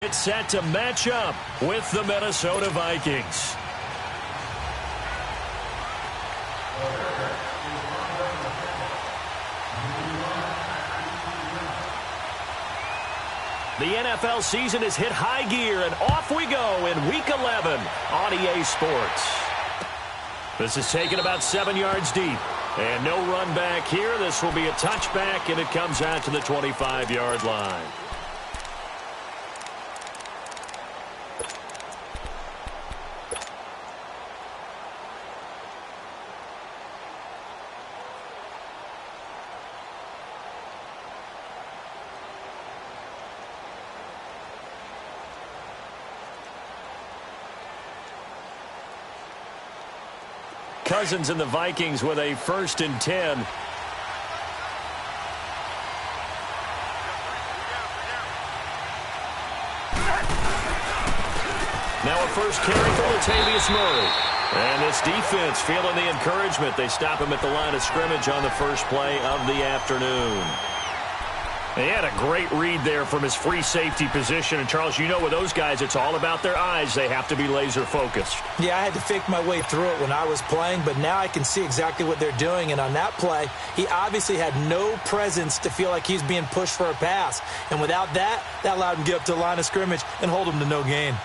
It's set to match up with the Minnesota Vikings. The NFL season has hit high gear, and off we go in Week 11 on EA Sports. This is taken about 7 yards deep. And no run back here. This will be a touchback, and it comes out to the 25-yard line. Cousins and the Vikings with a 1st and 10. Now a first carry for Latavius Murray. And this defense feeling the encouragement. They stop him at the line of scrimmage on the first play of the afternoon. He had a great read there from his free safety position. And, Charles, you know with those guys, it's all about their eyes. They have to be laser-focused. Yeah, I had to fake my way through it when I was playing, but now I can see exactly what they're doing. And on that play, he obviously had no presence to feel like he's being pushed for a pass. And without that, that allowed him to get up to the line of scrimmage and hold him to no gain.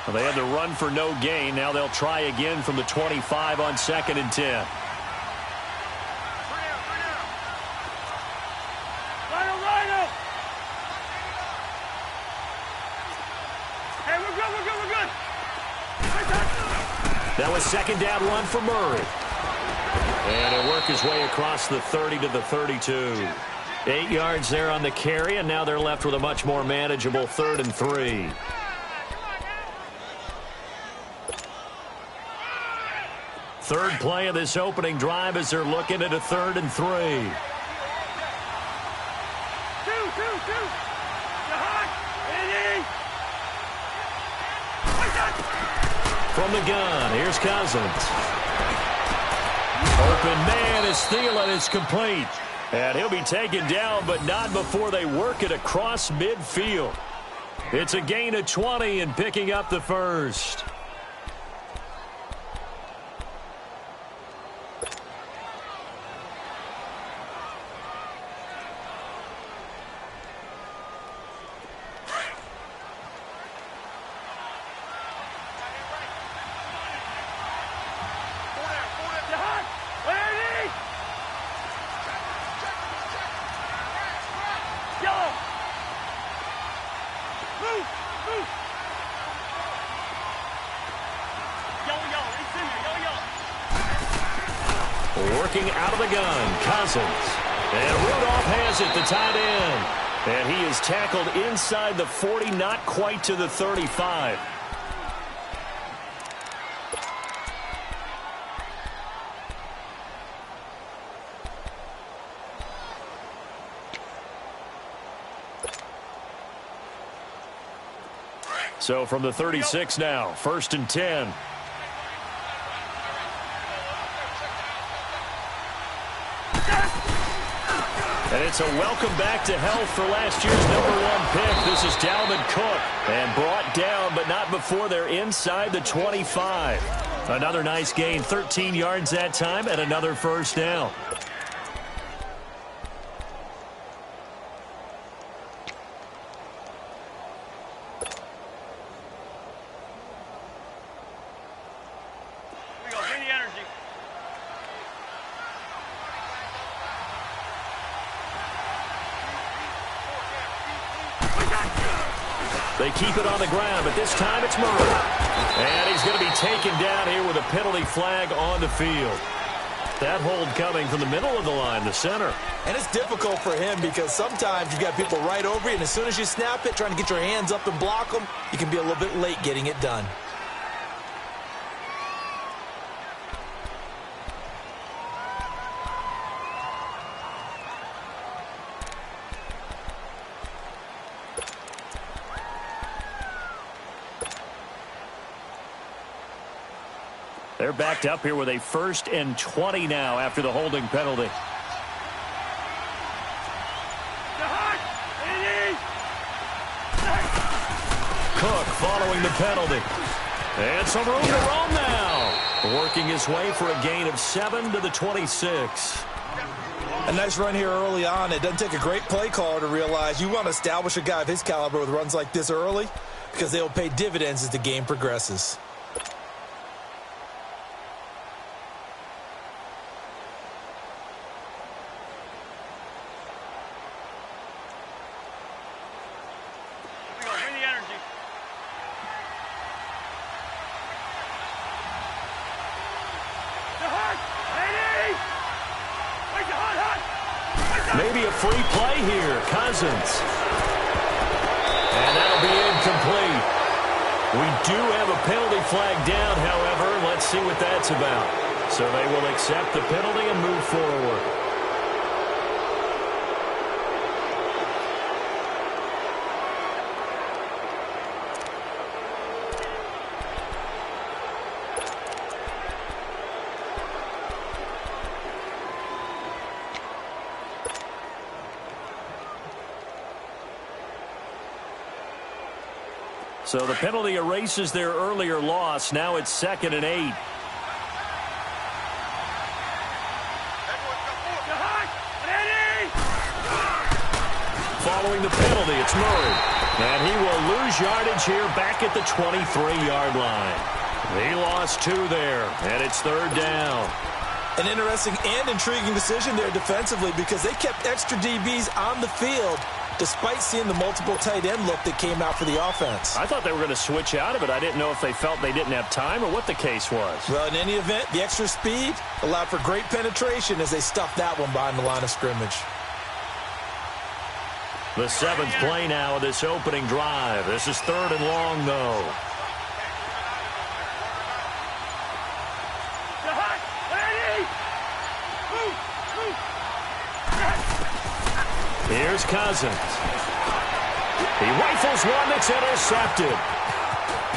Well, they had to run for no gain. Now they'll try again from the 25 on 2nd and 10. Hey, we're good. That was 2nd down run for Murray. And he'll work his way across the 30 to the 32. 8 yards there on the carry, and now they're left with a much more manageable 3rd and 3. Third play of this opening drive as they're looking at a 3rd and 3. From the gun, here's Cousins. Open man is Thielen. It's complete. And he'll be taken down, but not before they work it across midfield. It's a gain of 20 and picking up the first. Working out of the gun, Cousins. And Rudolph has it, the tight end. And he is tackled inside the 40, not quite to the 35. So from the 36 now, 1st and 10. And it's a welcome back to health for last year's #1 pick. This is Dalvin Cook. And brought down, but not before they're inside the 25. Another nice gain, 13 yards that time, and another first down. They keep it on the ground, but this time it's Murray. And he's going to be taken down here with a penalty flag on the field. That hold coming from the middle of the line, the center. And it's difficult for him because sometimes you've got people right over you, and as soon as you snap it, trying to get your hands up and block them, you can be a little bit late getting it done. They're backed up here with a 1st and 20 now after the holding penalty. Cook following the penalty. And some room to roam now. Working his way for a gain of 7 to the 26. A nice run here early on. It doesn't take a great play caller to realize you want to establish a guy of his caliber with runs like this early because they will pay dividends as the game progresses. Maybe a free play here. Cousins. And that'll be incomplete. We do have a penalty flag down, however. Let's see what that's about. So they will accept the penalty and move forward. So the penalty erases their earlier loss. Now it's 2nd and 8. Following the penalty, it's Murray. And he will lose yardage here back at the 23-yard line. He lost 2 there, and it's 3rd down. An interesting and intriguing decision there defensively because they kept extra DBs on the field despite seeing the multiple tight end look that came out for the offense. I thought they were going to switch out of it. I didn't know if they felt they didn't have time or what the case was. Well, in any event, the extra speed allowed for great penetration as they stuffed that one behind the line of scrimmage. The 7th play now of this opening drive. This is 3rd and long, though. Here's Cousins. He rifles one that's intercepted.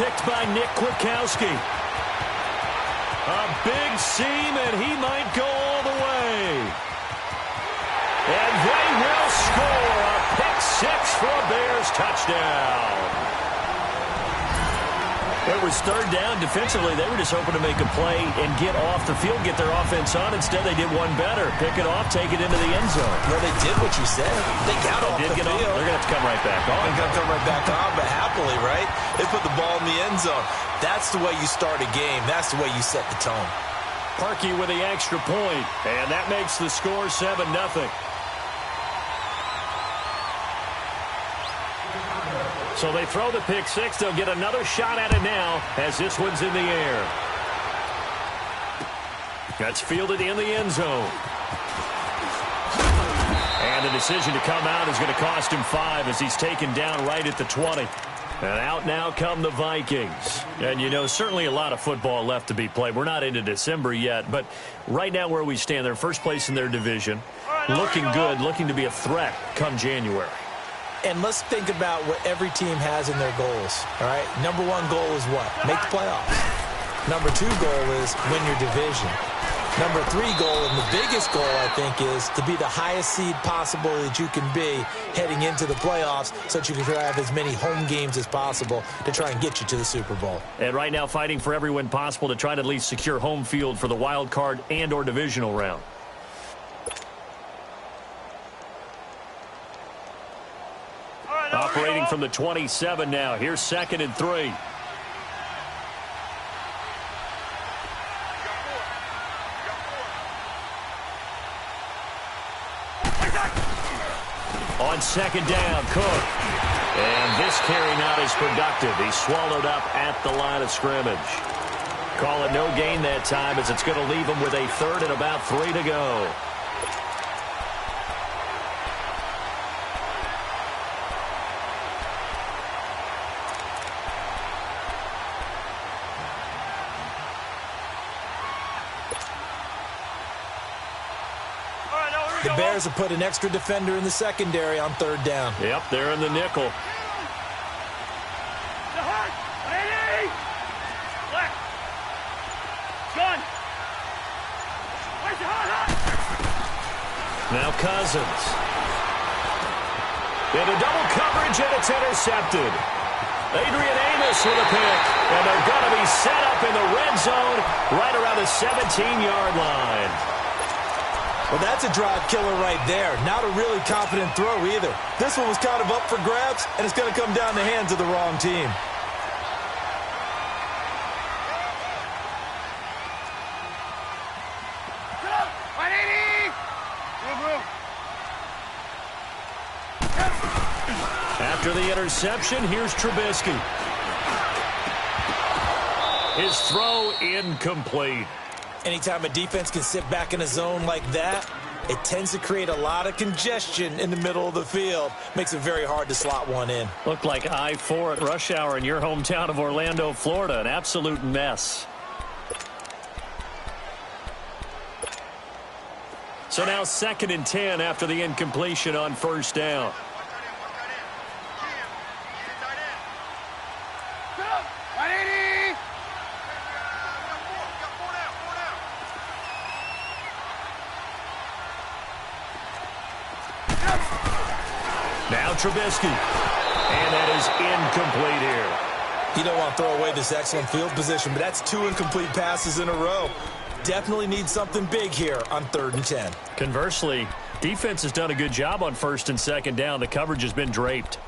Picked by Nick Kwiatkowski. A big seam, and he might go all the way. And they will score a pick 6 for a Bears touchdown. It was 3rd down. Defensively, they were just hoping to make a play and get off the field, get their offense on. Instead, they did one better. Pick it off, take it into the end zone. Well, they did what you said. They got off the field. They're going to have to come right back on. They're going to come right back on, but happily, right? They put the ball in the end zone. That's the way you start a game. That's the way you set the tone. Parkey with the extra point, and that makes the score 7-0. So they throw the pick 6. They'll get another shot at it now as this one's in the air. That's fielded in the end zone. And the decision to come out is going to cost him 5 as he's taken down right at the 20. And out now come the Vikings. And, you know, certainly a lot of football left to be played. We're not into December yet, but right now where we stand, they're first place in their division. Looking good, looking to be a threat come January. And let's think about what every team has in their goals, all right? Number 1 goal is what? Make the playoffs. Number 2 goal is win your division. Number 3 goal, and the biggest goal, I think, is to be the highest seed possible that you can be heading into the playoffs so that you can have as many home games as possible to try and get you to the Super Bowl. And right now fighting for every win possible to try to at least secure home field for the wild card and or divisional round. Operating from the 27 now. Here's 2nd and 3. On 2nd down, Cook. And this carry not as productive. He's swallowed up at the line of scrimmage. Call it no gain that time as it's going to leave him with a 3rd and about 3 to go. The Bears have put an extra defender in the secondary on 3rd down. Yep, they're in the nickel. Now Cousins. Into double coverage, and it's intercepted. Adrian Amos with a pick. And they're going to be set up in the red zone right around the 17-yard line. Well, that's a drive killer right there. Not a really confident throw either. This one was kind of up for grabs, and it's going to come down the hands of the wrong team. After the interception, here's Trubisky. His throw incomplete. Anytime a defense can sit back in a zone like that, it tends to create a lot of congestion in the middle of the field. Makes it very hard to slot one in. Looked like I-4 at rush hour in your hometown of Orlando, Florida. An absolute mess. So now 2nd and 10 after the incompletion on first down. Now Trubisky. And that is incomplete here. You don't want to throw away this excellent field position, but that's 2 incomplete passes in a row. Definitely need something big here on 3rd and 10. Conversely, defense has done a good job on 1st and 2nd down. The coverage has been draped.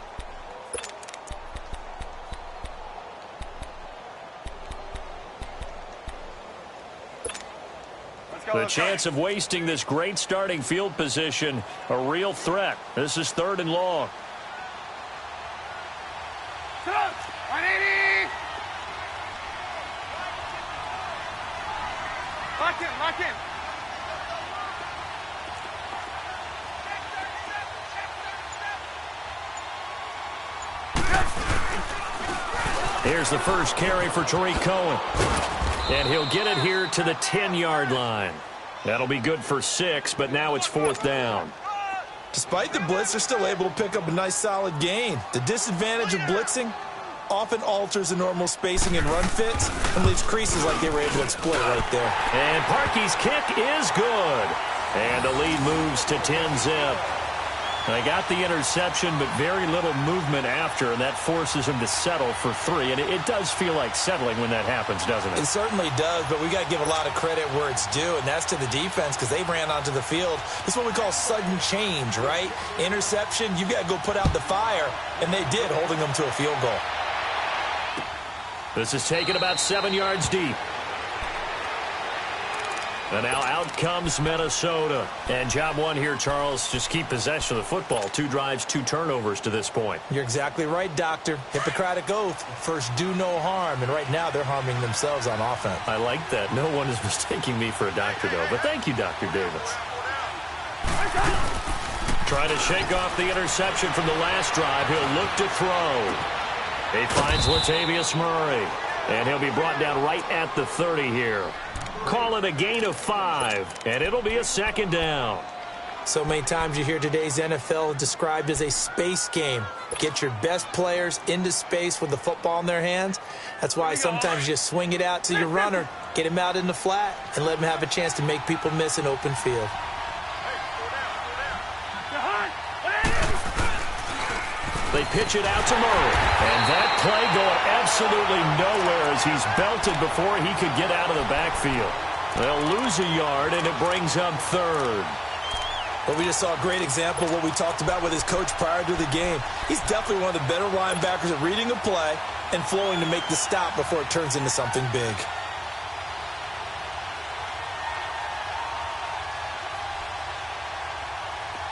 The chance of wasting this great starting field position, a real threat. This is 3rd and long. Lock in, lock in. Here's the first carry for Tariq Cohen. And he'll get it here to the 10-yard line. That'll be good for 6, but now it's 4th down. Despite the blitz, they're still able to pick up a nice solid gain. The disadvantage of blitzing often alters the normal spacing and run fits and leaves creases like they were able to exploit right there. And Parkey's kick is good. And the lead moves to 10-zip. They got the interception, but very little movement after, and that forces him to settle for 3. And it does feel like settling when that happens, doesn't it? It certainly does, but we got to give a lot of credit where it's due, and that's to the defense because they ran onto the field. This is what we call sudden change, right? Interception, you've got to go put out the fire, and they did, holding them to a field goal. This is taken about 7 yards deep. And now out comes Minnesota. And job one here, Charles, just keep possession of the football. 2 drives, 2 turnovers to this point. You're exactly right, Doctor. Hippocratic oath. First, do no harm. And right now, they're harming themselves on offense. I like that. No one is mistaking me for a doctor, though. But thank you, Dr. Davis. Trying to shake off the interception from the last drive. He'll look to throw. He finds Latavius Murray. And he'll be brought down right at the 30 here. Call it a gain of 5, and it'll be a 2nd down. So many times you hear today's NFL described as a space game. Get your best players into space with the football in their hands. That's why sometimes you just swing it out to your runner, get him out in the flat, and let him have a chance to make people miss an open field. They pitch it out to Murray. And that play going absolutely nowhere as he's belted before he could get out of the backfield. They'll lose a yard, and it brings up 3rd. Well, we just saw a great example of what we talked about with his coach prior to the game. He's definitely one of the better linebackers at reading a play and flowing to make the stop before it turns into something big.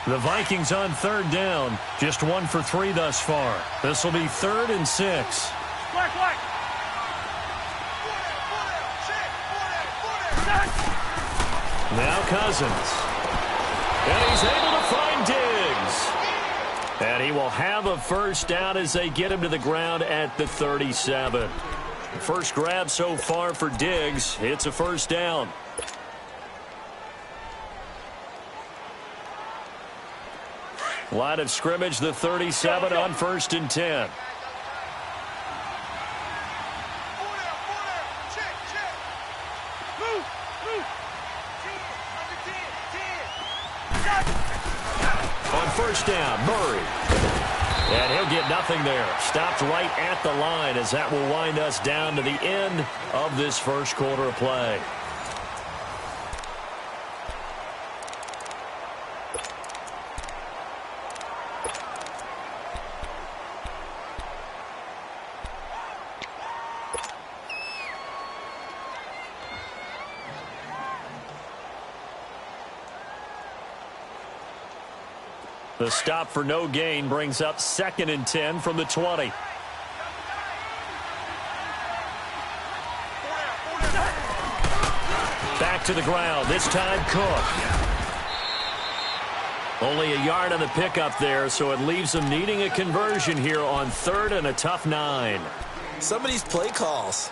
The Vikings on 3rd down. Just 1 for 3 thus far. This will be 3rd and 6. Now Cousins. And he's able to find Diggs. And he will have a first down as they get him to the ground at the 37. First grab so far for Diggs. It's a first down. Line of scrimmage, the 37 on 1st and 10. On first down, Murray. And he'll get nothing there. Stopped right at the line as that will wind us down to the end of this first quarter of play. The stop for no gain brings up 2nd and 10 from the 20. Back to the ground. This time Cook. Only a yard on the pickup there, so it leaves them needing a conversion here on 3rd and a tough 9. Some of these play calls,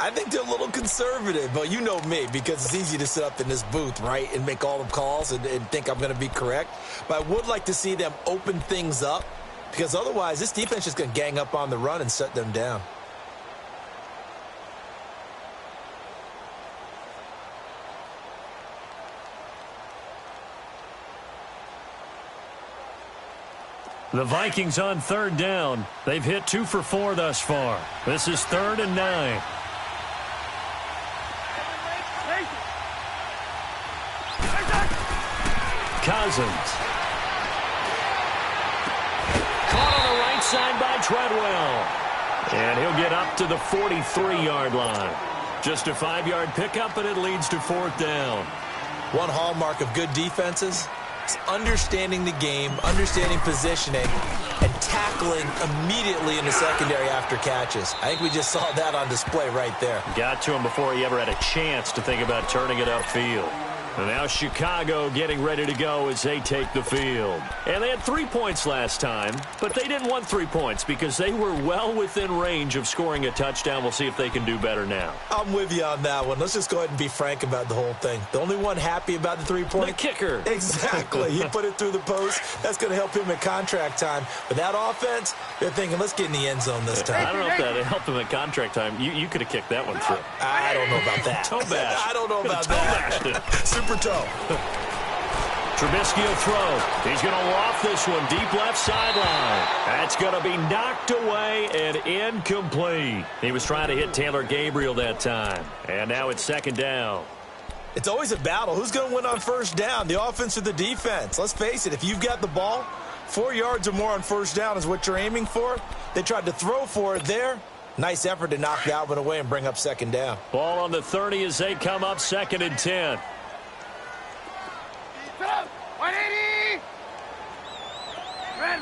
I think they're a little conservative, but you know me, because it's easy to sit up in this booth, right, and make all the calls and think I'm going to be correct. But I would like to see them open things up, because otherwise this defense is going to gang up on the run and shut them down. The Vikings on 3rd down. They've hit 2 for 4 thus far. This is 3rd and 9. Cousins. Caught on the right side by Treadwell. And he'll get up to the 43-yard line. Just a 5-yard pickup, and it leads to 4th down. One hallmark of good defenses is understanding the game, understanding positioning, and tackling immediately in the secondary after catches. I think we just saw that on display right there. Got to him before he ever had a chance to think about turning it upfield. And now Chicago getting ready to go as they take the field. And they had 3 points last time, but they didn't want 3 points because they were well within range of scoring a touchdown. We'll see if they can do better now. I'm with you on that one. Let's just go ahead and be frank about the whole thing. The only one happy about the 3-point? The kicker. Exactly. He put it through the post. That's going to help him at contract time. But that offense, they're thinking, let's get in the end zone this time. I don't know if that helped him at contract time. You could have kicked that one through. I don't know about that. Toe bash. I don't know about that. Super toe. Trubisky will throw. He's going to loft this one deep left sideline. That's going to be knocked away and incomplete. He was trying to hit Taylor Gabriel that time. And now it's 2nd down. It's always a battle. Who's going to win on 1st down, the offense or the defense? Let's face it, if you've got the ball, 4 yards or more on 1st down is what you're aiming for. They tried to throw for it there. Nice effort to knock that one away and bring up 2nd down. Ball on the 30 as they come up 2nd and 10. 180! Red,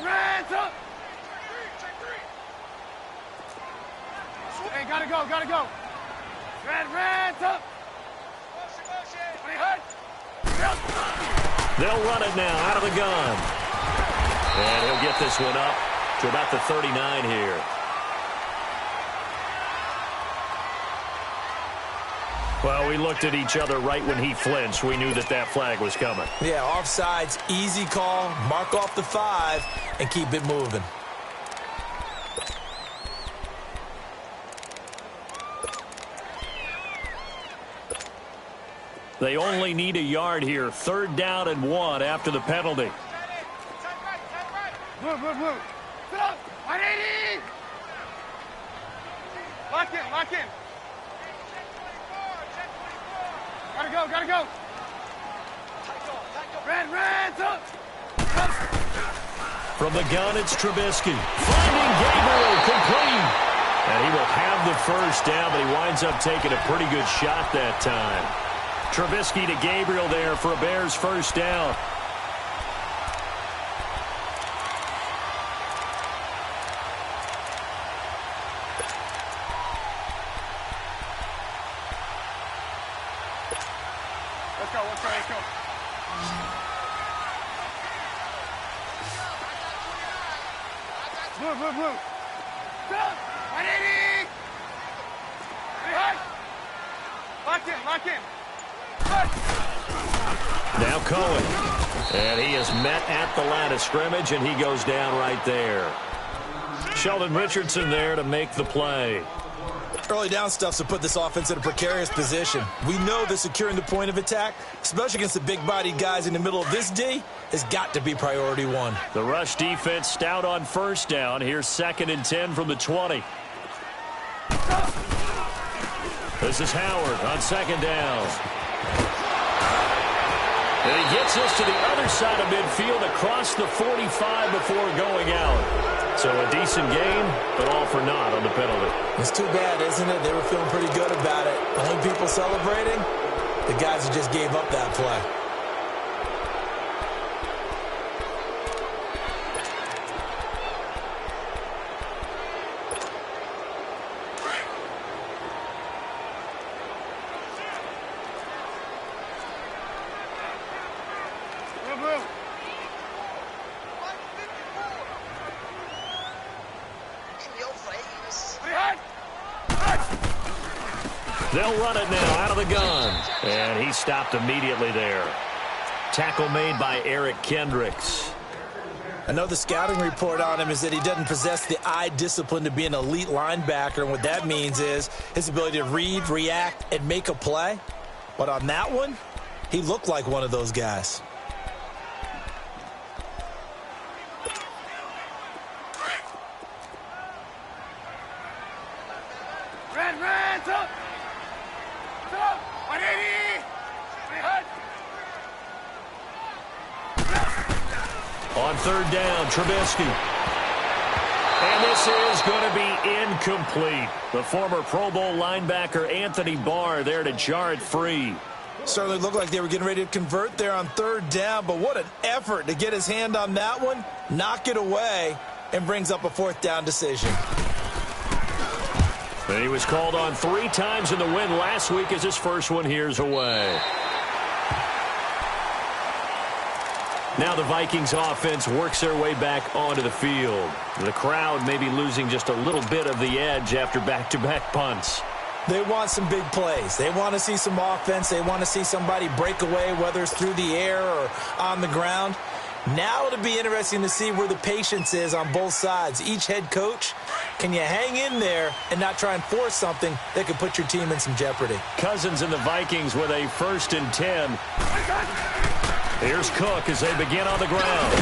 up! Hey, gotta go. Red, up! They'll run it now out of the gun. And he'll get this one up to about the 39 here. Well, we looked at each other right when he flinched. We knew that that flag was coming. Yeah, offsides, easy call, mark off the 5, and keep it moving. They only need a yard here. 3rd down and 1 after the penalty. Move. Sit up! 180! Lock in. Gotta go. Red, up! From the gun, it's Trubisky. Finding Gabriel complete. And he will have the 1st down, but he winds up taking a pretty good shot that time. Trubisky to Gabriel there for a Bears 1st down. Let's go. Move. Stop! 180! Lock in. Now Cohen. And he is met at the line of scrimmage, and he goes down right there. Sheldon Richardson there to make the play. Early down stuff's to put this offense in a precarious position. We know that securing the point of attack, especially against the big-bodied guys in the middle of this D, has got to be priority one. The rush defense stout on first down. Here's 2nd and 10 from the 20. This is Howard on 2nd down. And he gets us to the other side of midfield across the 45 before going out. So a decent game, but all for naught on the penalty. It's too bad, isn't it? They were feeling pretty good about it. I think people celebrating, the guys who just gave up that play. They'll run it now out of the gun. And he stopped immediately there. Tackle made by Eric Kendricks. I know the scouting report on him is that he doesn't possess the eye discipline to be an elite linebacker. And what that means is his ability to read, react, and make a play. But on that one, he looked like one of those guys. On 3rd down, Trubisky. And this is going to be incomplete. The former Pro Bowl linebacker Anthony Barr there to jar it free. Certainly looked like they were getting ready to convert there on 3rd down, but what an effort to get his hand on that one, knock it away, and brings up a 4th down decision. And he was called on 3 times in the win last week as his first one here's away. Now the Vikings offense works their way back onto the field. The crowd may be losing just a little bit of the edge after back-to-back punts. They want some big plays. They want to see some offense. They want to see somebody break away, whether it's through the air or on the ground. Now it'll be interesting to see where the patience is on both sides. Each head coach, can you hang in there and not try and force something that could put your team in some jeopardy? Cousins and the Vikings with a 1st and 10. Here's Cook as they begin on the ground.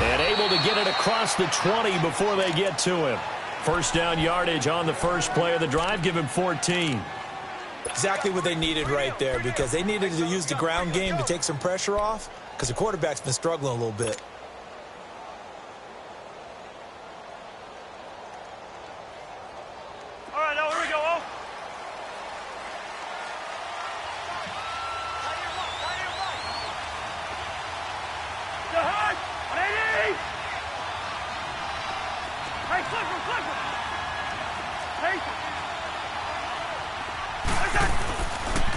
And able to get it across the 20 before they get to him. 1st down yardage on the first play of the drive. Give him 14. Exactly what they needed right there, because they needed to use the ground game to take some pressure off, because the quarterback's been struggling a little bit. All right, now here we go. Oh. Hey, flip him.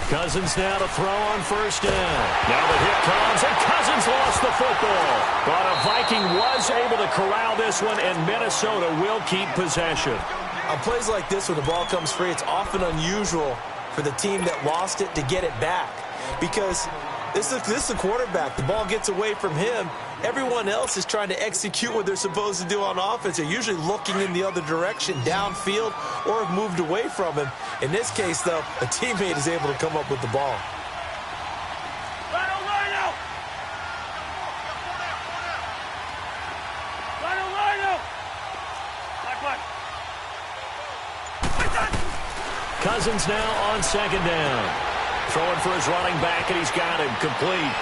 Cousins now to throw on 1st down. Now the hit comes, and Cousins lost the football. But a Viking was able to corral this one, and Minnesota will keep possession. On plays like this, when the ball comes free, it's often unusual for the team that lost it to get it back, because this is the quarterback. The ball gets away from him. Everyone else is trying to execute what they're supposed to do on offense. They're usually looking in the other direction, downfield, or have moved away from him. In this case, though, a teammate is able to come up with the ball. Cousins now on 2nd down. Throwing for his running back, and he's got him complete.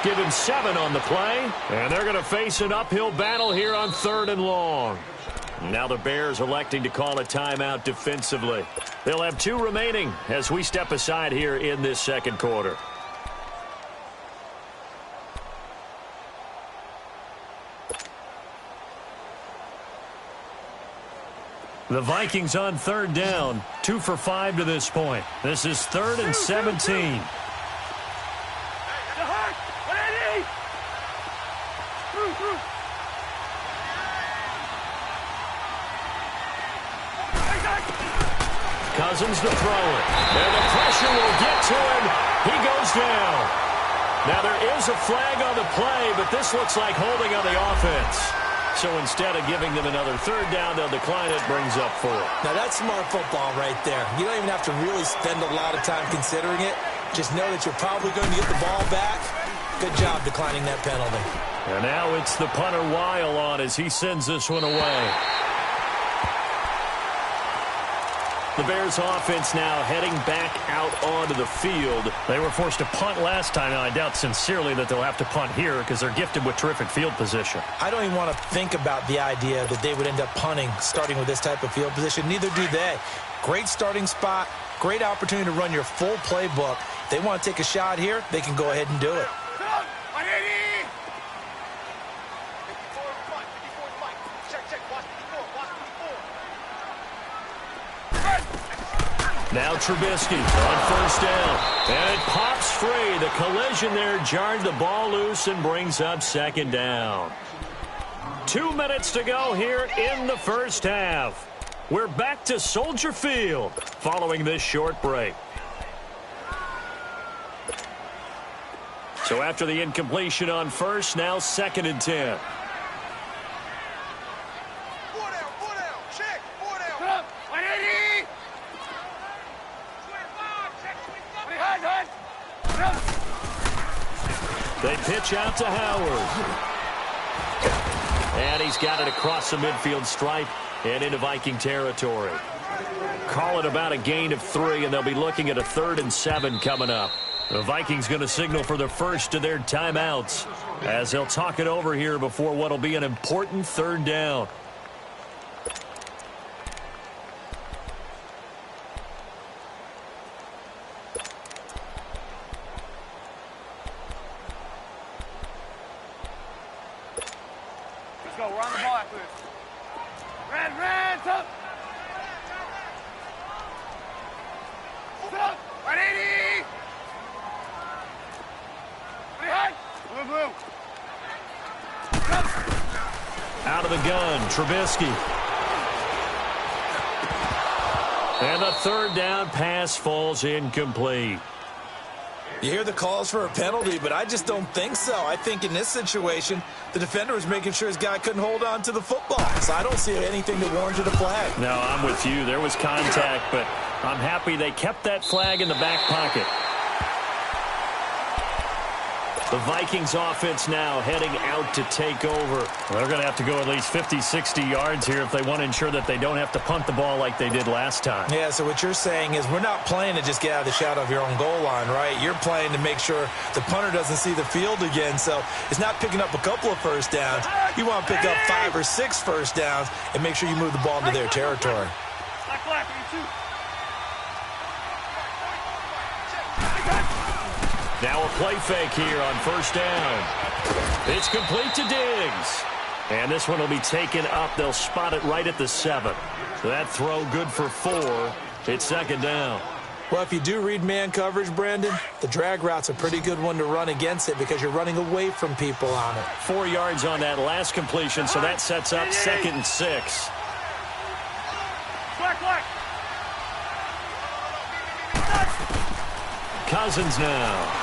Give him 7 on the play, and they're going to face an uphill battle here on 3rd and long. Now the Bears electing to call a timeout defensively. They'll have 2 remaining as we step aside here in this 2nd quarter. The Vikings on 3rd down, 2 for 5 to this point. This is 3rd and 17. Cousins to throw it. And the pressure will get to him. He goes down. Now there is a flag on the play, but this looks like holding on the offense. So instead of giving them another third down, they'll decline it, brings up 4. Now, that's smart football right there. You don't even have to really spend a lot of time considering it. Just know that you're probably going to get the ball back. Good job declining that penalty. And now it's the punter Weil on as he sends this one away. The Bears offense now heading back out onto the field. They were forced to punt last time, and I doubt sincerely that they'll have to punt here because they're gifted with terrific field position. I don't even want to think about the idea that they would end up punting starting with this type of field position. Neither do they. Great starting spot, great opportunity to run your full playbook. If they want to take a shot here, they can go ahead and do it. Now Trubisky on first down. And it pops free. The collision there jarred the ball loose and brings up second down. 2 minutes to go here in the first half. We're back to Soldier Field following this short break. So after the incompletion on first, now 2nd and 10. They pitch out to Howard. And he's got it across the midfield stripe and into Viking territory. Call it about a gain of 3, and they'll be looking at a 3rd and 7 coming up. The Vikings going to signal for the first of their timeouts as they'll talk it over here before what will be an important 3rd down. Let's go. We're on the ball after this. Red, top. Stop. 180. Blue. Out of the gun, Trubisky. And the 3rd down pass falls incomplete. You hear the calls for a penalty, but I just don't think so. I think in this situation, the defender was making sure his guy couldn't hold on to the football. So I don't see anything that warranted a flag. No, I'm with you. There was contact, but I'm happy they kept that flag in the back pocket. The Vikings offense now heading out to take over. They're going to have to go at least 50, 60 yards here if they want to ensure that they don't have to punt the ball like they did last time. Yeah, so what you're saying is we're not playing to just get out of the shadow of your own goal line, right? You're playing to make sure the punter doesn't see the field again. So it's not picking up a couple of first downs. You want to pick up 5 or 6 first downs and make sure you move the ball into their territory. Black, Now a play fake here on first down. It's complete to Diggs. And this one will be taken up. They'll spot it right at the 7. So that throw good for 4. It's 2nd down. Well, if you do read man coverage, Brandon, the drag route's a pretty good one to run against it because you're running away from people on it. 4 yards on that last completion, so that sets up 2nd and 6. Black. Cousins now.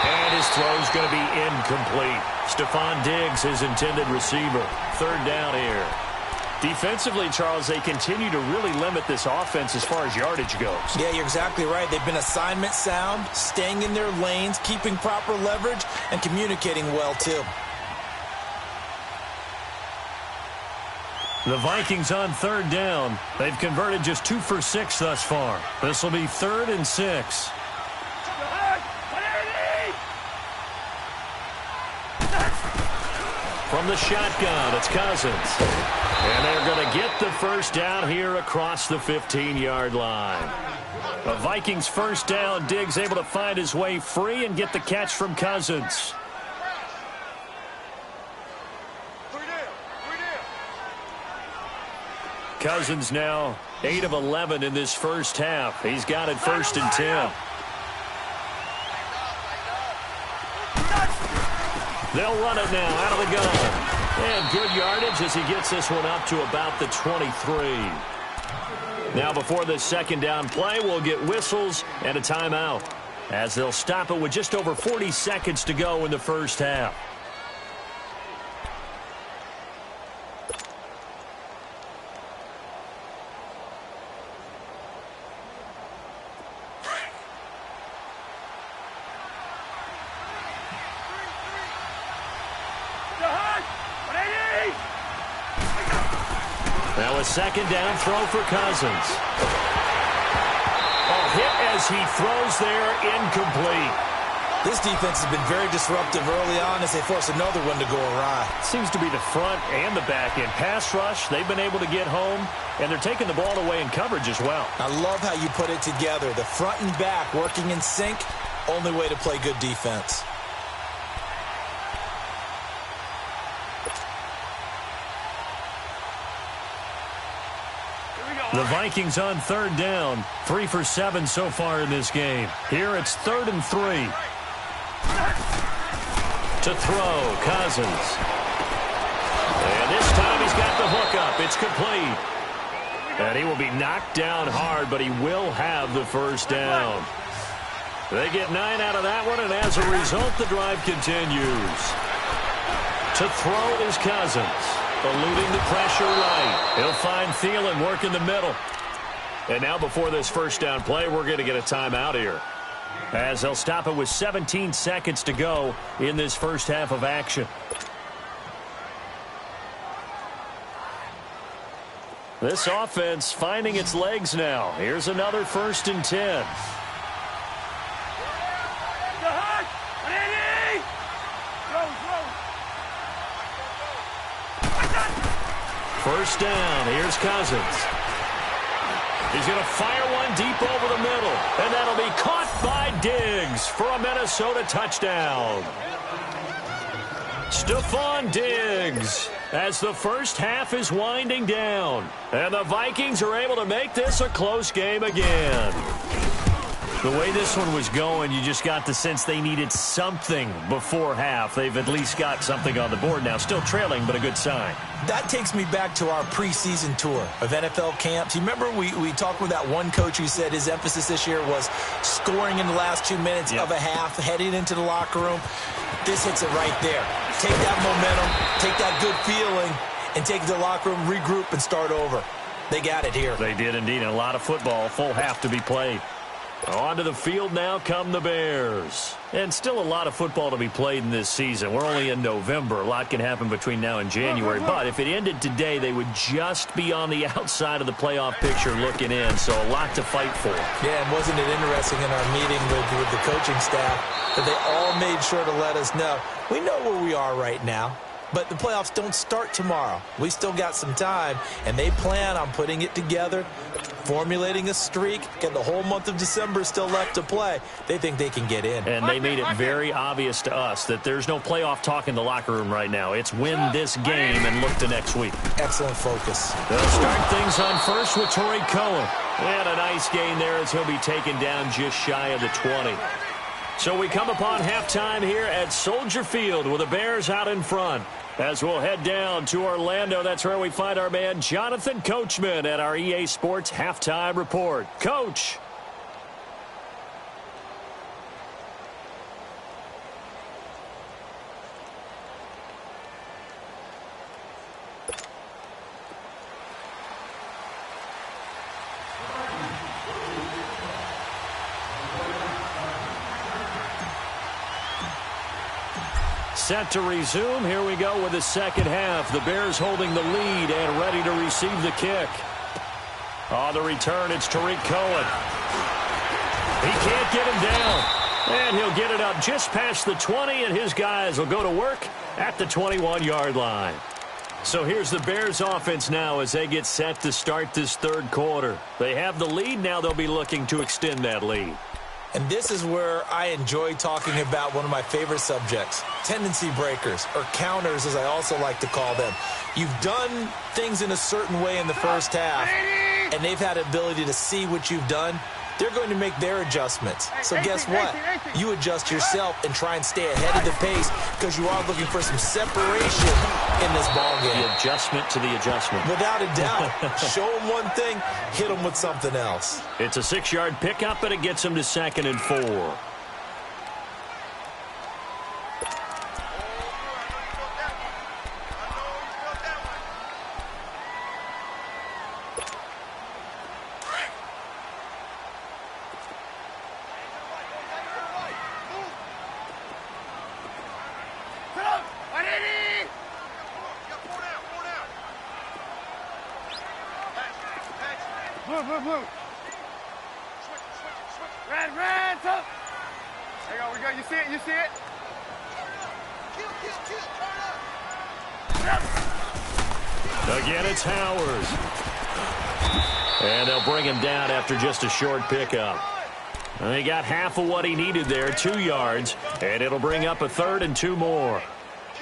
And his throw's going to be incomplete. Stephon Diggs, his intended receiver. 3rd down here. Defensively, Charles, they continue to really limit this offense as far as yardage goes. Yeah, you're exactly right. They've been assignment sound, staying in their lanes, keeping proper leverage, and communicating well, too. The Vikings on 3rd down. They've converted just 2 for 6 thus far. This will be 3rd and 6. From the shotgun, it's Cousins. And they're going to get the first down here across the 15-yard line. The Vikings first down. Diggs able to find his way free and get the catch from Cousins. Cousins now 8 of 11 in this first half. He's got it 1st and 10. They'll run it now out of the gun. And good yardage as he gets this one up to about the 23. Now before the 2nd down play, we'll get whistles and a timeout as they'll stop it with just over 40 seconds to go in the first half. a second down throw for Cousins. A hit as he throws there, incomplete. This defense has been very disruptive early on as they force another one to go awry. Seems to be the front and the back end. Pass rush, they've been able to get home, and they're taking the ball away in coverage as well. I love how you put it together. The front and back working in sync, only way to play good defense. The Vikings on third down. 3 for 7 so far in this game. Here it's 3rd and 3. To throw, Cousins. And this time he's got the hook up. It's complete. And he will be knocked down hard, but he will have the first down. They get 9 out of that one, and as a result, the drive continues. To throw is Cousins. Eluding the pressure right. He'll find Thielen working the middle. And now before this first down play, we're going to get a timeout here, as they'll stop it with 17 seconds to go in this first half of action. This offense finding its legs now. Here's another 1st and 10. First down. Here's Cousins. He's going to fire one deep over the middle, and that'll be caught by Diggs for a Minnesota touchdown. Stephon Diggs, as the first half is winding down, and the Vikings are able to make this a close game again. The way this one was going, you just got the sense they needed something before half. They've at least got something on the board now. Still trailing, but a good sign. That takes me back to our preseason tour of NFL camps. You remember we talked with that one coach who said his emphasis this year was scoring in the last 2 minutes of a half, heading into the locker room. This hits it right there. Take that momentum, take that good feeling, and take it to the locker room, regroup, and start over. They got it here. They did indeed. And a lot of football, full half to be played. Onto the field now come the Bears. And still a lot of football to be played in this season. We're only in November. A lot can happen between now and January. But if it ended today, they would just be on the outside of the playoff picture looking in. So a lot to fight for. Yeah, and wasn't it interesting in our meeting with the coaching staff that they all made sure to let us know, we know where we are right now. But the playoffs don't start tomorrow. We still got some time, and they plan on putting it together, formulating a streak, and the whole month of December still left to play. They think they can get in. And they made it very obvious to us that there's no playoff talk in the locker room right now. It's win this game and look to next week. Excellent focus. They'll start things on first with Torrey Cohen. And a nice gain there as he'll be taken down just shy of the 20. So we come upon halftime here at Soldier Field with the Bears out in front. As we'll head down to Orlando, that's where we find our man Jonathan Coachman at our EA Sports Halftime Report. Coach. Set to resume. Here we go with the second half. The Bears holding the lead and ready to receive the kick. On the return, it's Tariq Cohen. He can't get him down. And he'll get it up just past the 20, and his guys will go to work at the 21-yard line. So here's the Bears offense now as they get set to start this third quarter. They have the lead. Now they'll be looking to extend that lead. And this is where I enjoy talking about one of my favorite subjects, tendency breakers, or counters as I also like to call them. You've done things in a certain way in the first half, and they've had the ability to see what you've done. They're going to make their adjustments. So guess what? You adjust yourself and try and stay ahead of the pace because you are looking for some separation in this ballgame. The adjustment to the adjustment. Without a doubt. Show them one thing, hit them with something else. It's a 6-yard pickup, and it gets them to 2nd and 4. blue. Red, up. There you go, we go. You see it, Kill, turn up. Again, it's Howard. And they'll bring him down after just a short pickup. And he got half of what he needed there, 2 yards, and it'll bring up a 3rd and 2 more.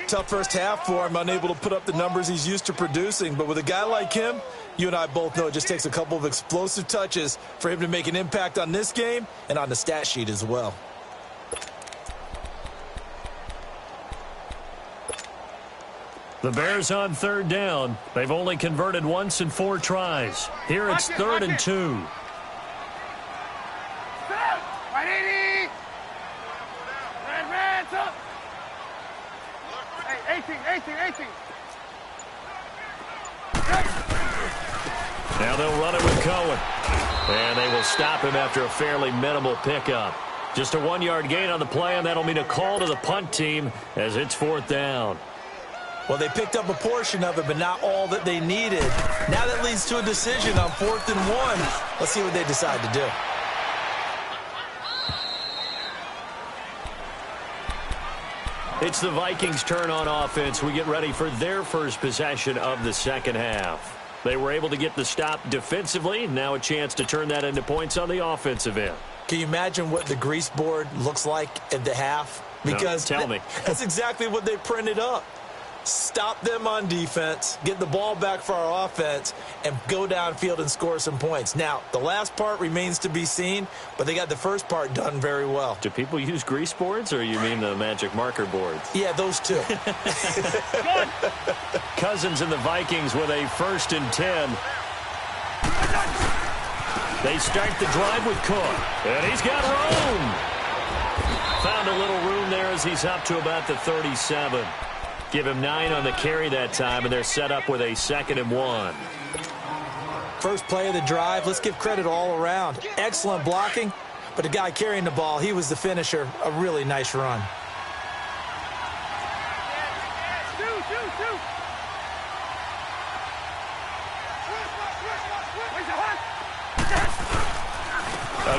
Tough first half for him, unable to put up the numbers he's used to producing. But with a guy like him, you and I both know it just takes a couple of explosive touches for him to make an impact on this game and on the stat sheet as well. The Bears on 3rd down. They've only converted once in 4 tries. Here it's 3rd and 2. Right, 80. Red, up. Hey, 18. Now they'll run it with Cohen. And they will stop him after a fairly minimal pickup. Just a 1-yard gain on the play, and that'll mean a call to the punt team as it's 4th down. Well, they picked up a portion of it, but not all that they needed. Now that leads to a decision on 4th and 1. Let's see what they decide to do. It's the Vikings' turn on offense. We get ready for their first possession of the second half. They were able to get the stop defensively. Now a chance to turn that into points on the offensive end. Can you imagine what the grease board looks like at the half? Because no, tell me. That's exactly what they printed up. Stop them on defense, get the ball back for our offense, and go downfield and score some points. Now, the last part remains to be seen, but they got the first part done very well. Do people use grease boards, or you mean the magic marker boards? Yeah, those two. Cousins and the Vikings with a 1st and 10. They start the drive with Cook, and he's got room. Found a little room there as he's up to about the 37. Give him 9 on the carry that time, and they're set up with a 2nd and 1. First play of the drive, let's give credit all around. Excellent blocking, but the guy carrying the ball, he was the finisher. A really nice run.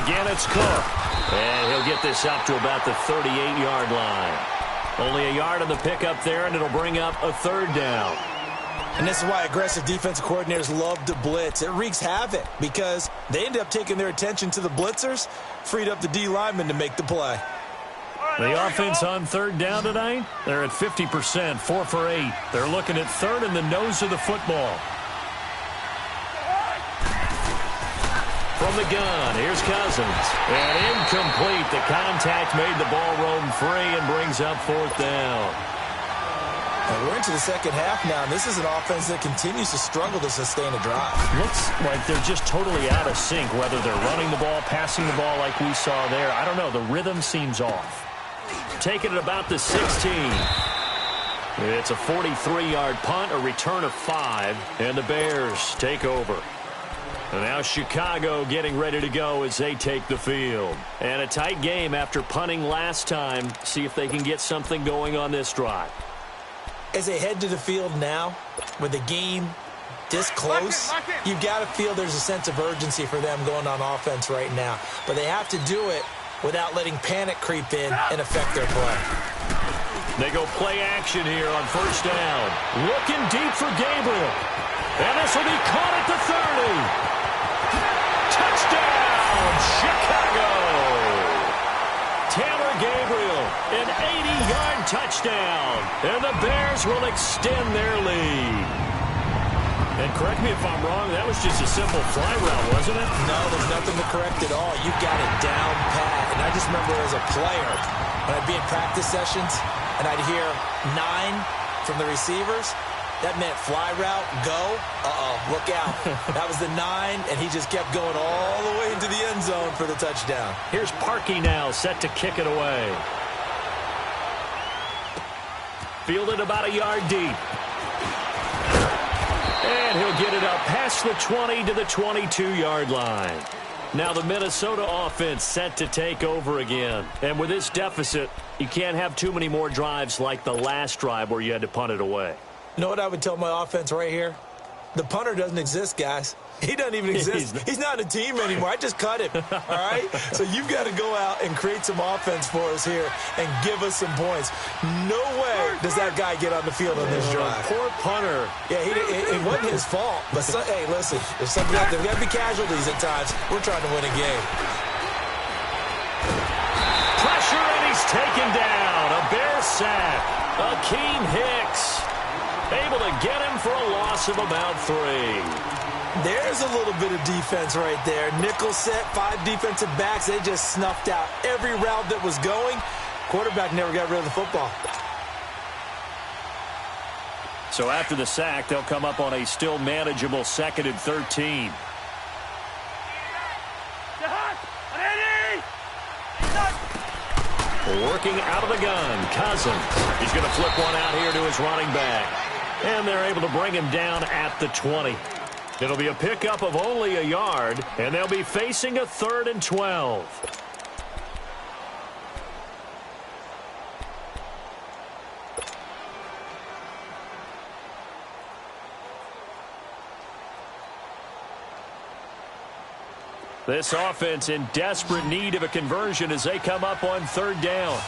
Again, it's Cook. And he'll get this up to about the 38-yard line. Only a yard on the pickup there, and it'll bring up a 3rd down. And this is why aggressive defensive coordinators love to blitz. It wreaks havoc because they end up taking their attention to the blitzers, freed up the D lineman to make the play. The offense on 3rd down tonight, they're at 50%, 4 for 8. They're looking at 3rd in the nose of the football. From the gun, here's Cousins. And incomplete. The contact made the ball roam free and brings up 4th down. And we're into the second half now, and this is an offense that continues to struggle to sustain a drive. Looks like they're just totally out of sync, whether they're running the ball, passing the ball like we saw there. I don't know. The rhythm seems off. Taking it about the 16. It's a 43-yard punt, a return of 5, and the Bears take over. And now Chicago getting ready to go as they take the field. And a tight game after punting last time. See if they can get something going on this drive. As they head to the field now, with the game this close, you've got to feel there's a sense of urgency for them going on offense right now. But they have to do it without letting panic creep in and affect their play. They go play action here on 1st down. Looking deep for Gabriel. And this will be caught at the 30. Touchdown, Chicago! Taylor Gabriel, an 80-yard touchdown, and the Bears will extend their lead. And correct me if I'm wrong, that was just a simple fly route, wasn't it? No, there's nothing to correct at all. You got it down pat. And I just remember as a player, when I'd be in practice sessions, and I'd hear 9 from the receivers, that meant fly route, go, look out. That was the 9, and he just kept going all the way into the end zone for the touchdown. Here's Parkey now, set to kick it away. Fielded about a yard deep. And he'll get it up past the 20 to the 22-yard line. Now the Minnesota offense set to take over again. And with this deficit, you can't have too many more drives like the last drive where you had to punt it away. You know what I would tell my offense right here? The punter doesn't exist, guys. He doesn't even exist. He's not a team anymore. I just cut him, all right? So you've got to go out and create some offense for us here and give us some points. No way does that guy get on the field on this drive. Poor punter. Yeah, it wasn't his fault. But, hey, listen, there's something out there. We've got to be casualties at times. We're trying to win a game. Pressure, and he's taken down. A Bear sack. Akeem Hicks able to get him for a loss of about 3. There's a little bit of defense right there. Nickel set, 5 defensive backs. They just snuffed out every route that was going. Quarterback never got rid of the football. So after the sack, they'll come up on a still manageable 2nd and 13. Working out of the gun, Cousins. He's going to flip one out here to his running back. And they're able to bring him down at the 20. It'll be a pickup of only a yard, and they'll be facing a 3rd and 12. This offense in desperate need of a conversion as they come up on 3rd down.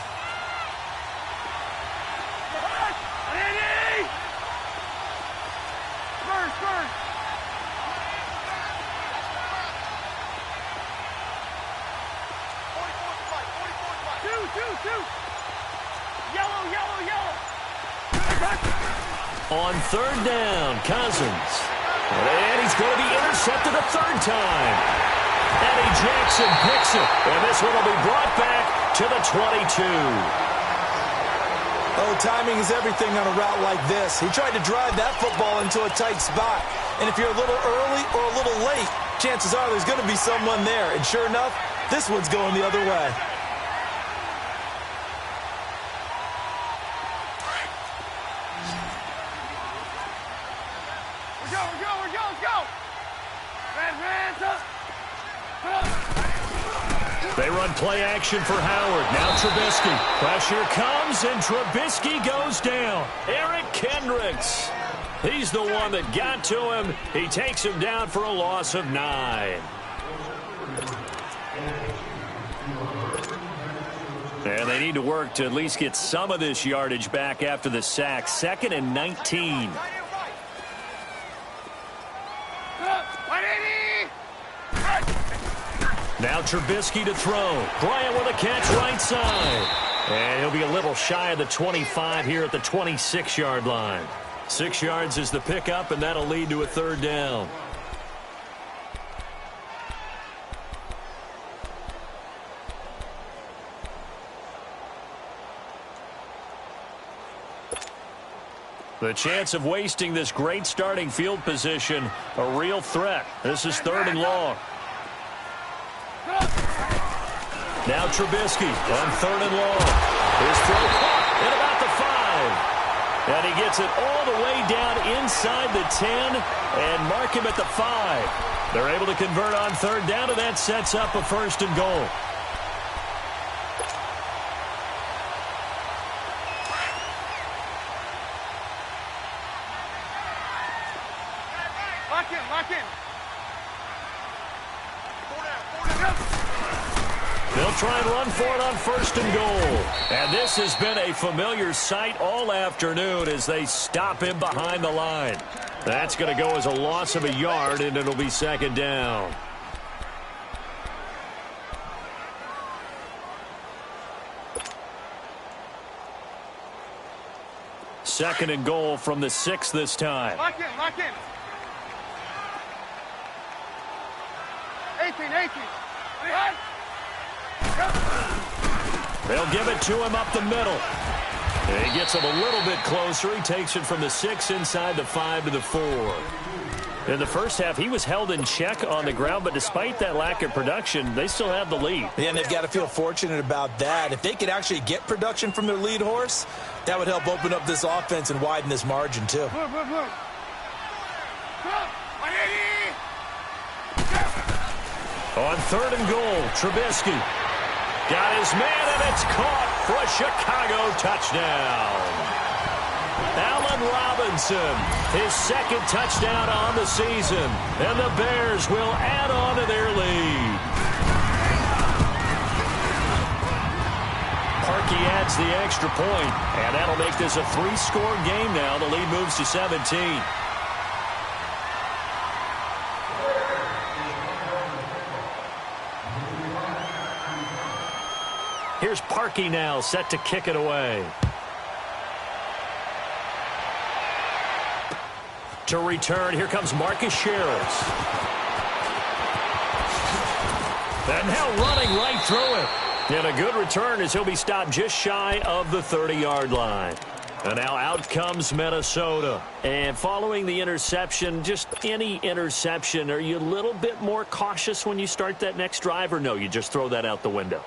On 3rd down, Cousins. And he's going to be intercepted a 3rd time. Eddie Jackson picks it, and this one will be brought back to the 22. Oh, timing is everything on a route like this. He tried to drive that football into a tight spot. And if you're a little early or a little late, chances are there's going to be someone there. And sure enough, this one's going the other way. They run play action for Howard. Now Trubisky. Pressure comes, and Trubisky goes down. Eric Kendricks. He's the one that got to him. He takes him down for a loss of 9. And they need to work to at least get some of this yardage back after the sack. 2nd and 19. Now Trubisky to throw. Bryant with a catch right side. And he'll be a little shy of the 25 here at the 26-yard line. 6 yards is the pickup, and that'll lead to a 3rd down. The chance of wasting this great starting field position, a real threat. This is 3rd and long. Now Trubisky on 3rd and long. His throw caught at about the 5. And he gets it all the way down inside the 10 and mark him at the 5. They're able to convert on 3rd down, and that sets up a 1st and goal. Lock in. They'll try and run for it on 1st and goal. And this has been a familiar sight all afternoon as they stop him behind the line. That's going to go as a loss of a yard, and it'll be 2nd down. Second and goal from the 6 this time. Lock in. 18. Right. They'll give it to him up the middle. And he gets him a little bit closer. He takes it from the 6 inside the 5 to the 4. In the first half, he was held in check on the ground, but despite that lack of production, they still have the lead. Yeah, and they've got to feel fortunate about that. If they could actually get production from their lead horse, that would help open up this offense and widen this margin, too. On 3rd and goal, Trubisky got his man, and it's caught for a Chicago touchdown. Allen Robinson, his second touchdown on the season. And the Bears will add on to their lead. Parkey adds the extra point, and that'll make this a three-score game now. The lead moves to 17. Here's Parkey now, set to kick it away. To return, here comes Marcus Sherrills. And now running right through it. And a good return as he'll be stopped just shy of the 30-yard line. And now out comes Minnesota. And following the interception, just any interception, are you a little bit more cautious when you start that next drive, or no, you just throw that out the window?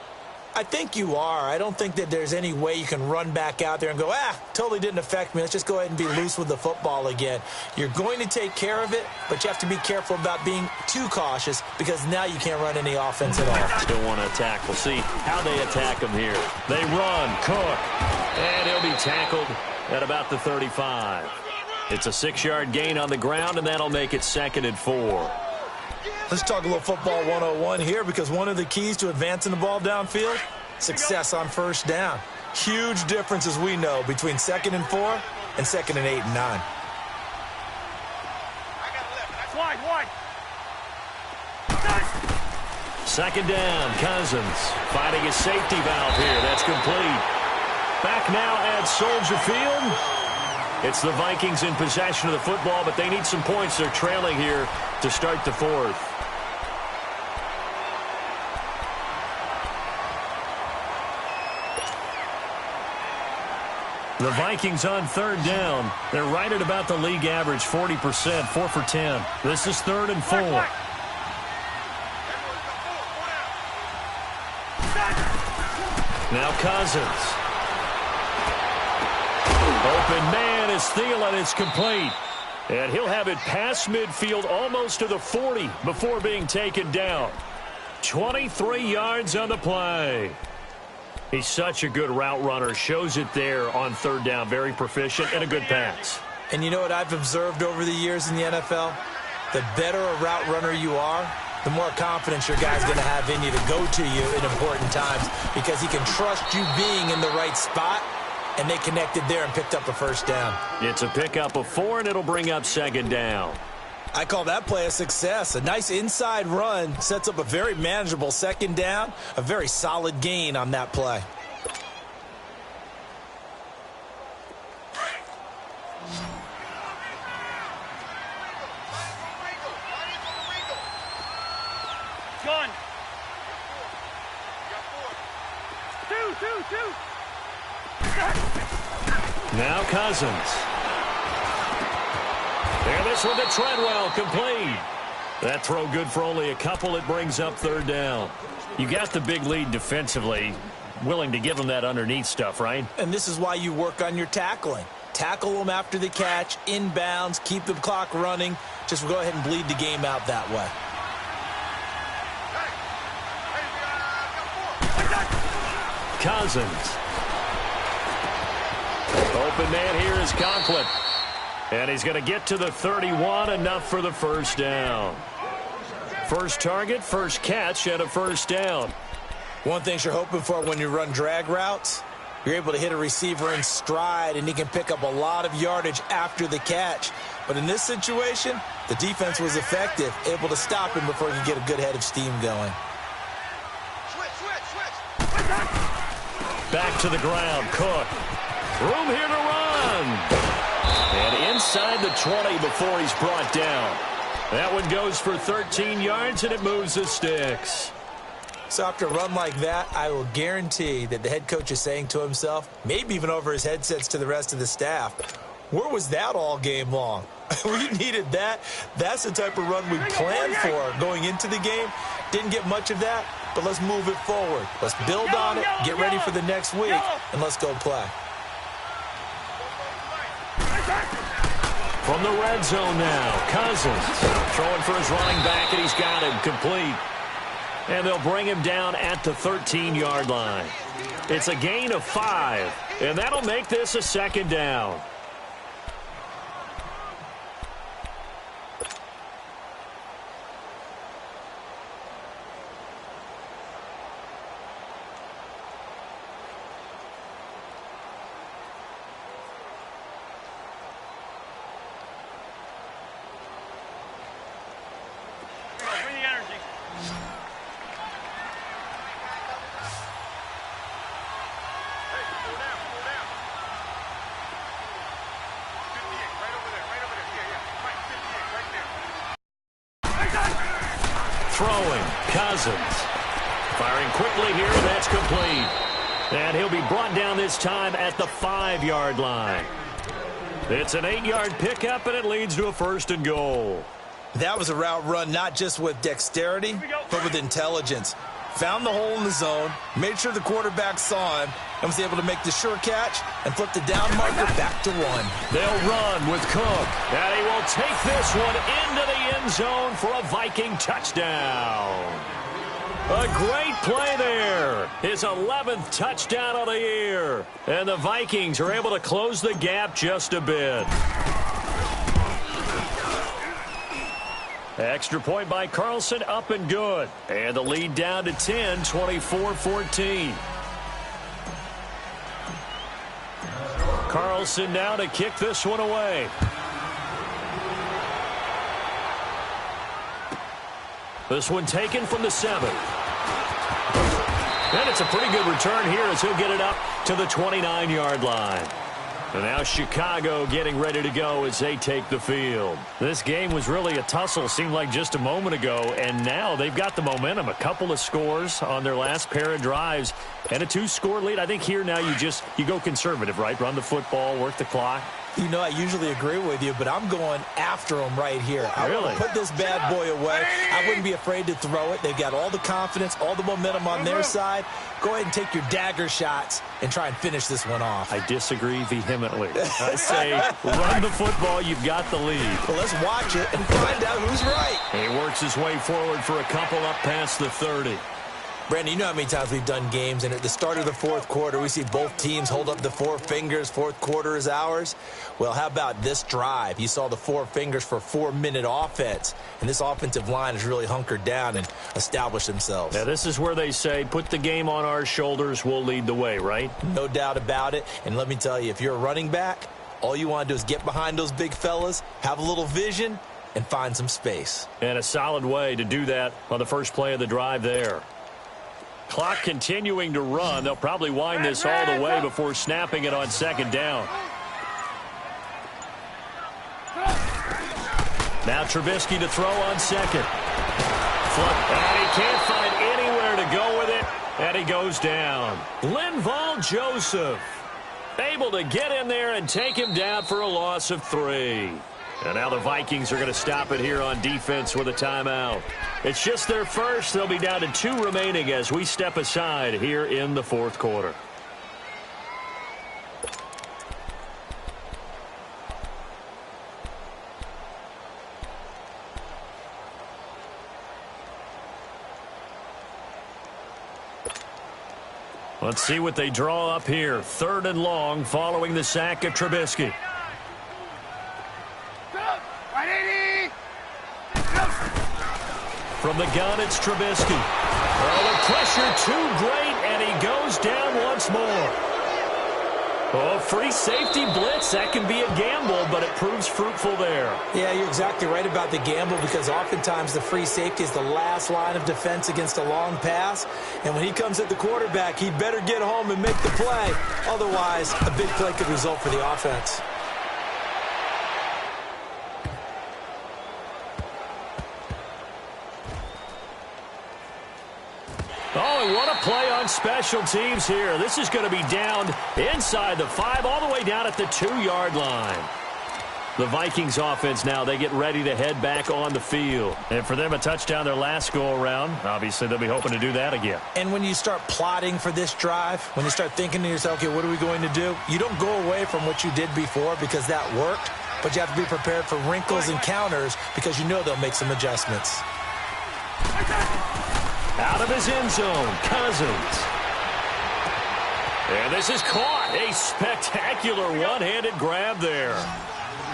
I think you are. I don't think that there's any way you can run back out there and go, totally didn't affect me. Let's just go ahead and be loose with the football again. You're going to take care of it, but you have to be careful about being too cautious because now you can't run any offense at all. Still want to attack. We'll see how they attack him here. They run, Cook, and he'll be tackled at about the 35. It's a 6-yard gain on the ground, and that'll make it 2nd and 4. Let's talk a little football 101 here because one of the keys to advancing the ball downfield, success on first down. Huge difference, as we know, between 2nd and 4 and 2nd and 8 and 9. Wide. 2nd down, Cousins finding his safety valve here. That's complete. Back now at Soldier Field. It's the Vikings in possession of the football, but they need some points. They're trailing here to start the 4th. The Vikings on 3rd down. They're right at about the league average, 40%, 4 for 10. This is 3rd and 4. Now Cousins. Open man is Thielen. It's complete. And he'll have it past midfield almost to the 40 before being taken down. 23 yards on the play. He's such a good route runner. Shows it there on 3rd down. Very proficient and a good pass. And you know what I've observed over the years in the NFL? The better a route runner you are, the more confidence your guy's going to have in you to go to you in important times because he can trust you being in the right spot, and they connected there and picked up a 1st down. It's a pickup of 4, and it'll bring up 2nd down. I call that play a success. A nice inside run sets up a very manageable 2nd down, a very solid gain on that play. Gun. 2. Now Cousins. And this one to Treadwell, complete. That throw good for only a couple. It brings up 3rd down. You got the big lead defensively. Willing to give them that underneath stuff, right? And this is why you work on your tackling. Tackle them after the catch, inbounds, keep the clock running. Just go ahead and bleed the game out that way. Cousins. Open man here is Conklin. And he's going to get to the 31, enough for the 1st down. First target, first catch, and a 1st down. One thing you're hoping for when you run drag routes, you're able to hit a receiver in stride, and he can pick up a lot of yardage after the catch. But in this situation, the defense was effective, able to stop him before he could get a good head of steam going. Back to the ground, Cook. Room here to run. And inside the 20 before he's brought down. That one goes for 13 yards, and it moves the sticks. So after a run like that, I will guarantee that the head coach is saying to himself, maybe even over his headsets to the rest of the staff, where was that all game long? We needed that. That's the type of run we planned for going into the game. Didn't get much of that, but let's move it forward. Let's build on it, get ready for the next week, and let's go play. From the red zone now, Cousins throwing for his running back, and he's got him complete. And they'll bring him down at the 13-yard line. It's a gain of 5, and that'll make this a 2nd down. throwing. Cousins. Firing quickly here, and that's complete. And he'll be brought down this time at the 5-yard line. It's an 8-yard pickup, and it leads to a 1st and goal. That was a route run not just with dexterity, but with intelligence. Found the hole in the zone, made sure the quarterback saw him, and was able to make the sure catch and flip the down marker back to 1. They'll run with Cook, and he will take this one into the end zone for a Viking touchdown. A great play there. His 11th touchdown of the year. And the Vikings are able to close the gap just a bit. Extra point by Carlson, up and good. And the lead down to 10, 24-14. Carlson now to kick this one away. This one taken from the 7. And it's a pretty good return here as he'll get it up to the 29-yard line. And now Chicago getting ready to go as they take the field. This game was really a tussle, seemed like just a moment ago, and now they've got the momentum. A couple of scores on their last pair of drives and a 2-score lead. I think here now you go conservative, right? Run the football, work the clock. You know, I usually agree with you, but I'm going after him right here. I really want to put this bad boy away. I wouldn't be afraid to throw it. They've got all the confidence, all the momentum on their side. Go ahead and take your dagger shots and try and finish this one off. I disagree vehemently. I say run the football. You've got the lead. Well, let's watch it and find out who's right. He works his way forward for a couple up past the 30. Brandon, you know how many times we've done games, and at the start of the 4th quarter, we see both teams hold up the 4 fingers, 4th quarter is ours. Well, how about this drive? You saw the 4 fingers for 4-minute offense, and this offensive line has really hunkered down and established themselves. Now, this is where they say, put the game on our shoulders, we'll lead the way, right? No doubt about it, and let me tell you, if you're a running back, all you want to do is get behind those big fellas, have a little vision, and find some space. And a solid way to do that on the first play of the drive there. Clock continuing to run. They'll probably wind this all the way before snapping it on 2nd down. Now Trubisky to throw on 2nd. And he can't find anywhere to go with it, and he goes down. Linval Joseph able to get in there and take him down for a loss of 3. And now the Vikings are going to stop it here on defense with a timeout. It's just their first. They'll be down to 2 remaining as we step aside here in the 4th quarter. Let's see what they draw up here. 3rd and long following the sack of Trubisky. From the gun, it's Trubisky. Oh, the pressure too great, and he goes down once more. Oh, free safety blitz. That can be a gamble, but it proves fruitful there. Yeah, you're exactly right about the gamble because oftentimes the free safety is the last line of defense against a long pass. And when he comes at the quarterback, he better get home and make the play. Otherwise, a big play could result for the offense. Oh, and what a play on special teams here. This is going to be down inside the 5, all the way down at the 2-yard line. The Vikings offense now, they get ready to head back on the field. And for them, a touchdown their last go-around. Obviously, they'll be hoping to do that again. And when you start plotting for this drive, when you start thinking to yourself, okay, what are we going to do? You don't go away from what you did before because that worked, but you have to be prepared for wrinkles and counters because you know they'll make some adjustments. Out of his end zone, Cousins. And this is caught. A spectacular one-handed grab there.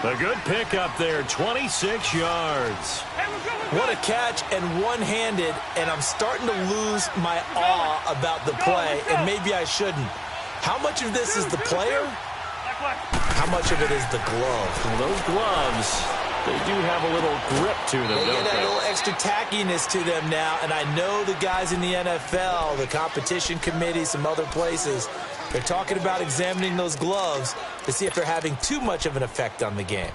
A good pickup there, 26 yards. What a catch and one-handed, and I'm starting to lose my awe about the play, and maybe I shouldn't. How much of this is the player? How much of it is the glove? Well, those gloves, they do have a little grip to them, They don't get they? a little extra tackiness to them now, and I know the guys in the NFL, the competition committee, some other places, they're talking about examining those gloves to see if they're having too much of an effect on the game.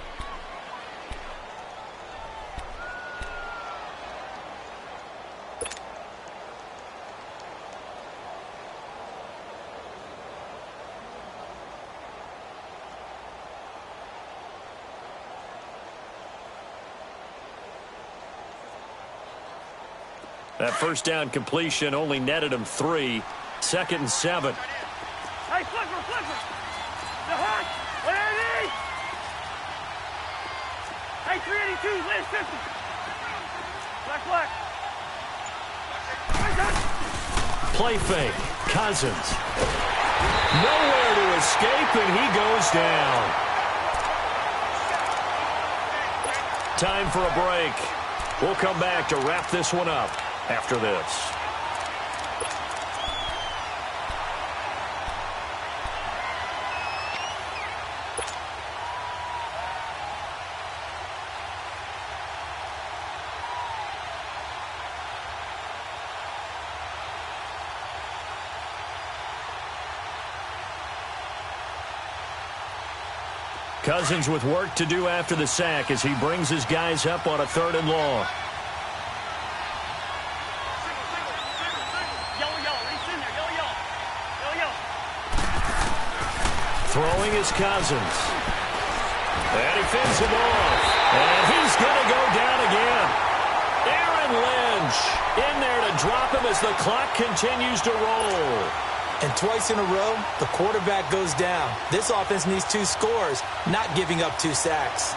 That first down completion only netted him 3. 2nd and 7. Hey, flipper. The hunt. 180. Hey, 382. List 50. Black. Play fake. Cousins. Nowhere to escape, and he goes down. Time for a break. We'll come back to wrap this one up after this. Cousins with work to do after the sack as he brings his guys up on a 3rd and long. Throwing is Cousins. And he fends him off. And he's going to go down again. Aaron Lynch in there to drop him as the clock continues to roll. And twice in a row, the quarterback goes down. This offense needs 2 scores, not giving up 2 sacks.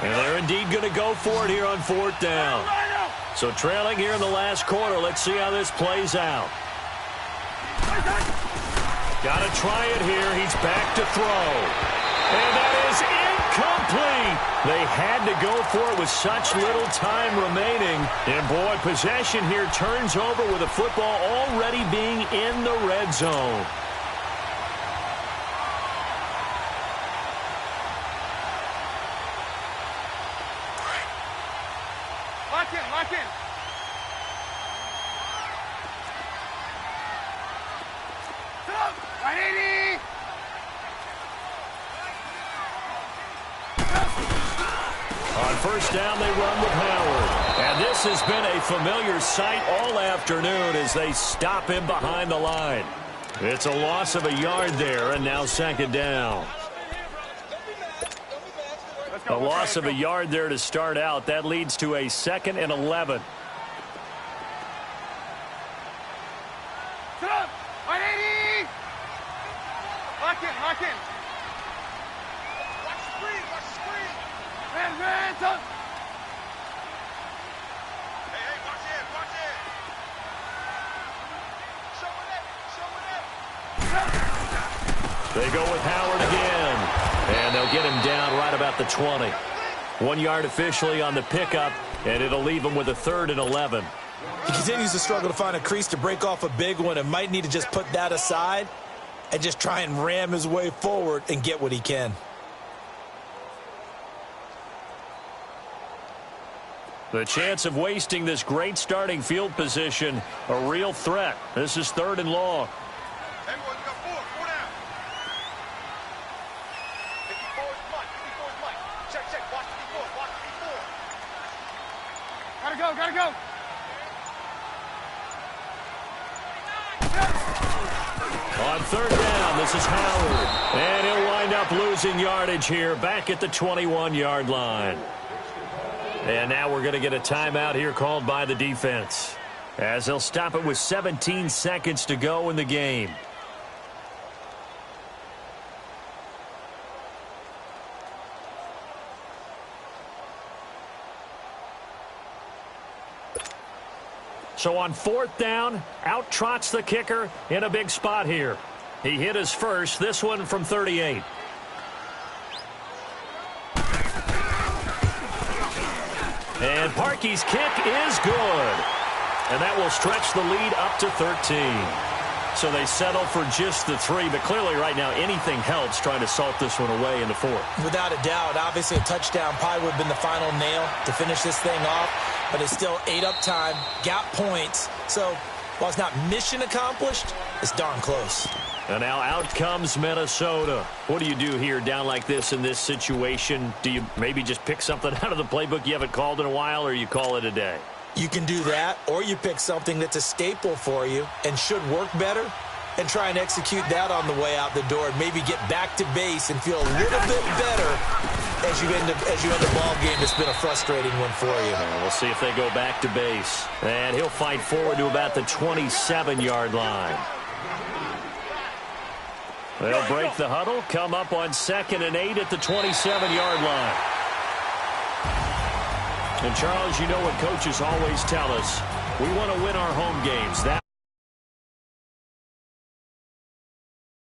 And they're indeed going to go for it here on 4th down. So trailing here in the last quarter, let's see how this plays out. Got to try it here. He's back to throw. And that is incomplete. They had to go for it with such little time remaining. And boy, possession here turns over with the football already being in the red zone. Lock in. Stop. 180. On 1st down, they run with Howard. And this has been a familiar sight all afternoon as they stop him behind the line. It's a loss of a yard there, and now 2nd down. A loss of a yard there to start out. That leads to a 2nd and 11. Stop. 180. Lock in. Watch the screen. Ran, stop. Hey, watch it. Show it. They go with Howard again. And they'll get him down right about the 20. 1 yard officially on the pickup, and it'll leave him with a 3rd and 11. He continues to struggle to find a crease to break off a big one and might need to just put that aside and just try and ram his way forward and get what he can. The chance of wasting this great starting field position, a real threat. This is 3rd and long. Everyone, got 4 down. 54 is Mike. Check. Watch 54. Gotta go. On 3rd down, this is Howard. And he'll wind up losing yardage here back at the 21-yard line. And now we're going to get a timeout here called by the defense, as they'll stop it with 17 seconds to go in the game. So on 4th down, out trots the kicker in a big spot here. He hit his first, this one from 38. And Parkey's kick is good. And that will stretch the lead up to 13. So they settle for just the 3, but clearly right now anything helps trying to salt this one away in the 4th. Without a doubt, obviously a touchdown probably would have been the final nail to finish this thing off, but it's still 8 up time, got points. So while it's not mission accomplished, it's darn close. And now out comes Minnesota. What do you do here down like this in this situation? Do you maybe just pick something out of the playbook you haven't called in a while, or you call it a day? You can do that, or you pick something that's a staple for you and should work better and try and execute that on the way out the door and maybe get back to base and feel a little bit better as you end the ball game. It's been a frustrating one for you. We'll see if they go back to base. And he'll fight forward to about the 27-yard line. They'll break the huddle, come up on 2nd and 8 at the 27-yard line. And, Charles, you know what coaches always tell us. We want to win our home games.